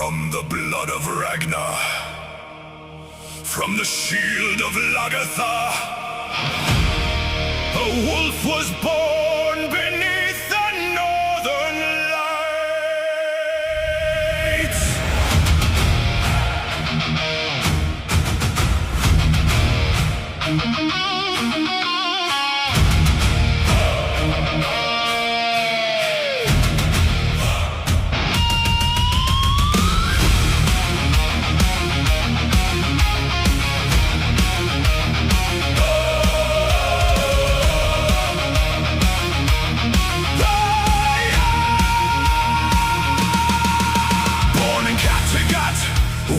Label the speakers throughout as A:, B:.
A: From the blood of Ragnar, from the shield of Lagertha, a wolf was born beneath the northern lights.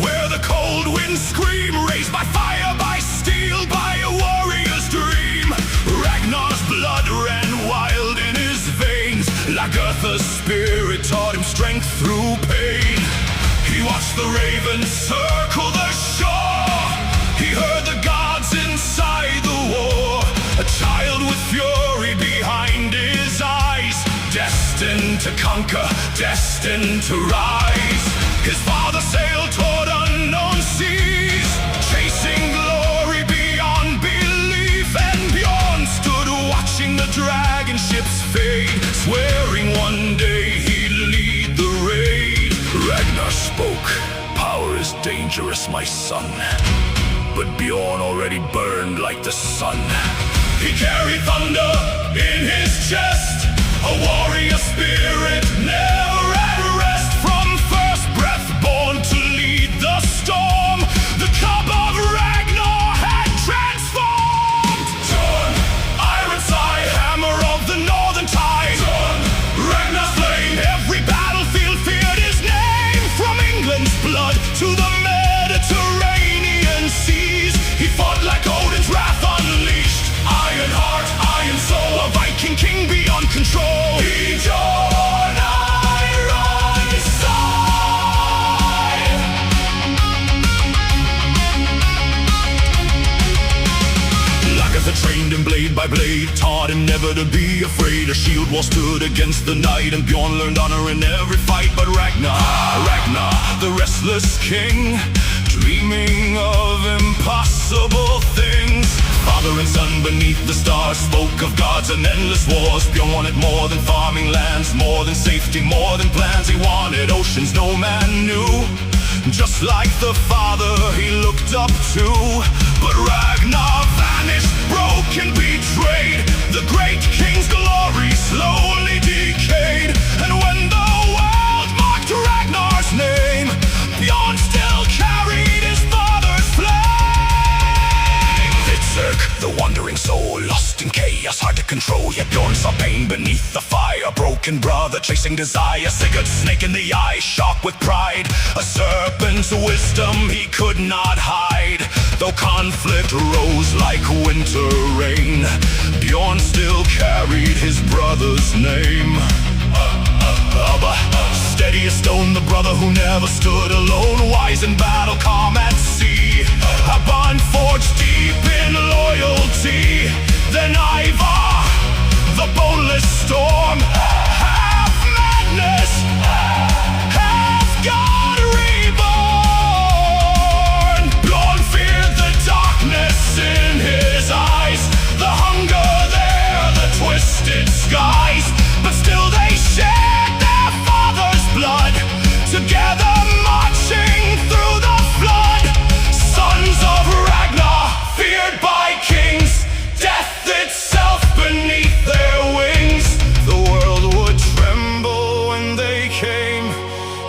A: Where the cold winds scream, raised by fire, by steel, by a warrior's dream. Ragnar's blood ran wild in his veins. Lagertha's spirit taught him strength through pain. He watched the ravens circle the shore. He heard the gods inside the war. A child with fury behind his eyes, destined to conquer, destined to rise. His father sailed toward unknown seas, chasing glory beyond belief. And Bjorn stood watching the dragon ships fade, swearing one day he'd lead the raid. Ragnar spoke, "Power is dangerous, my son." But Bjorn already burned like the sun. He carried thunder in his chest, a warrior spirit never at rest. From first breath born to lead the storm, the cup of Ragnar had transformed. Bjorn, Ironside, hammer of the northern tide. Bjorn, Ragnar's flame, every battlefield feared his name. From England's blood to the Mediterranean seas, he fought like Odin's wrath unleashed. Iron heart, iron soul, a Viking king beyond control. Bjorn, Ironside. Lagertha trained him blade by blade, taught him never to be afraid. A shield wall stood against the night, and Bjorn learned honor in every fight. But Ragnar, the restless king, dreaming of impossible things. Father and son beneath the stars spoke of gods and endless wars. Bjorn wanted more than farming lands, more than safety, more than plans. He wanted oceans no man knew, just like the father he looked up to. But Ragnar vanished, broken, betrayed. The great king's glory slowly decayed. And when the world mocked Ragnar's name, Bjorn still carried his father's flame. The wandering soul, lost in chaos, hard to control. Yet Bjorn saw pain beneath the fire. Broken brother chasing desire, Sigurd snake in the eye, shock with pride. A serpent's wisdom he could not hide. Though conflict rose like winter rain, Bjorn still carried his brother's name. Steady as stone, the brother who never stood alone. Wise in battle, calm at sea, a bond forged deep in loyalty. Then Ivar, the boneless storm, half madness, half God reborn. Bjorn feared the darkness in his eyes, the hunger there, the twisted skies. But still they shared their father's blood, together marching through the flood. Sons of Ragnar, feared by kings, death itself beneath their wings. The world would tremble when they came,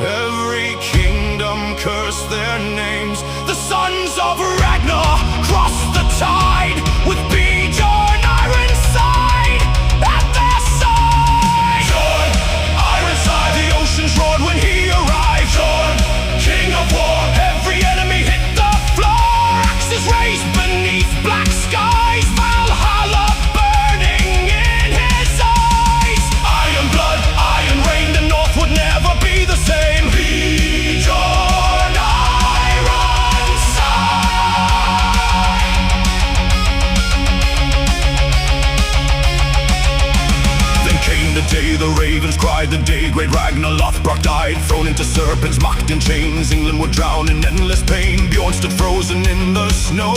A: every kingdom cursed their names. The sons of Ragnar crossed the tide, with Bjorn, Ironside at their side. Bjorn, Ironside, the oceans roared when he arrived. Bjorn, king of war, every enemy hit the floor. Axes raised beneath black skies, Valhalla burning in his eyes. Iron blood, iron rain, the north would never be the same. Bjorn, Ironside. Lothbrok died, thrown into serpents, mocked in chains. England would drown in endless pain. Bjorn stood frozen in the snow,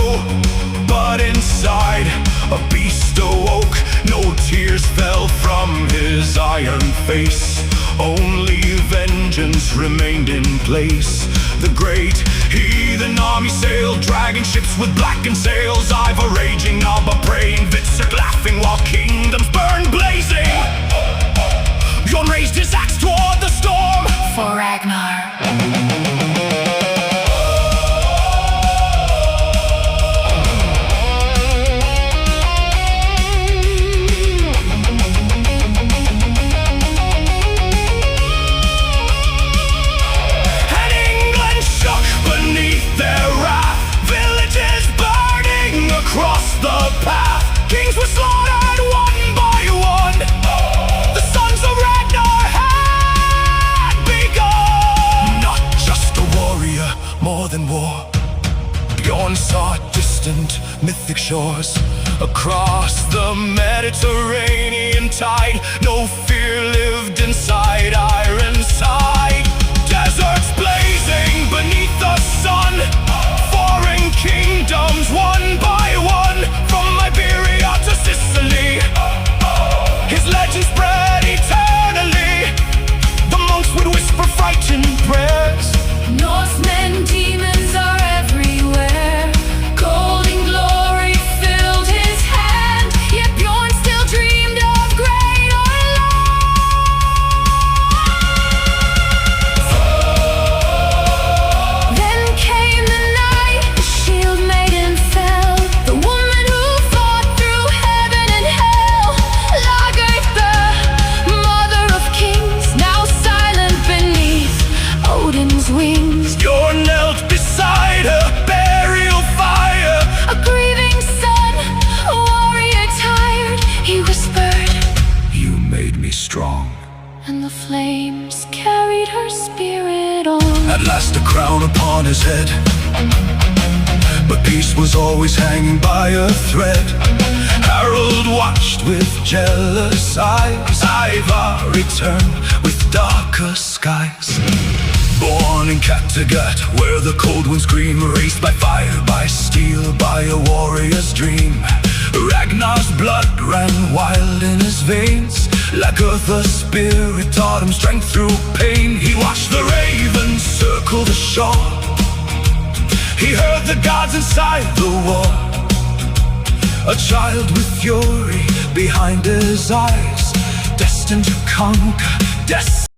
A: but inside a beast awoke. No tears fell from his iron face, only vengeance remained in place. The great heathen army sailed, dragging ships with blackened sails. Ivar raging, Alba praying, Vitserk laughing, while kingdoms burned blazing. Bjorn raised his axe toward the storm for Ragnar. Across the path, kings were slaughtered one by one. The sons of Ragnar had begun. Not just a warrior, more than war. Bjorn saw distant mythic shores. Across the Mediterranean tide, no fear lived inside Ironside. Deserts blazing beneath the sun, foreign kingdoms one by one, from Iberia to Sicily. His legend spread eternally. The monks would whisper frightened prayers.
B: Norsemen, demons are everywhere. Golden glory filled his hand, yet Bjorn still dreamed of greater life. Then came the night, the shield maiden fell, the woman who fought through heaven and hell. Lagertha, mother of kings, now silent beneath Odin's wings.
A: Bjorn knelt beside her burial fire.
B: A grieving son, a warrior tired, he whispered,
A: You made me strong.
B: and the flames carried her spirit on.
A: At last a crown upon his head, but peace was always hanging by a thread. Harold watched with jealous eyes. Ivar returned with darker skies. Born in Kattegat, where the cold winds scream, raised by fire, by steel, by a warrior's dream. Ragnar's blood ran wild in his veins. Like Earth's spirit taught him strength through pain. He watched the ravens circle the shore. He heard the gods inside the war. A child with fury behind his eyes, destined to conquer, destined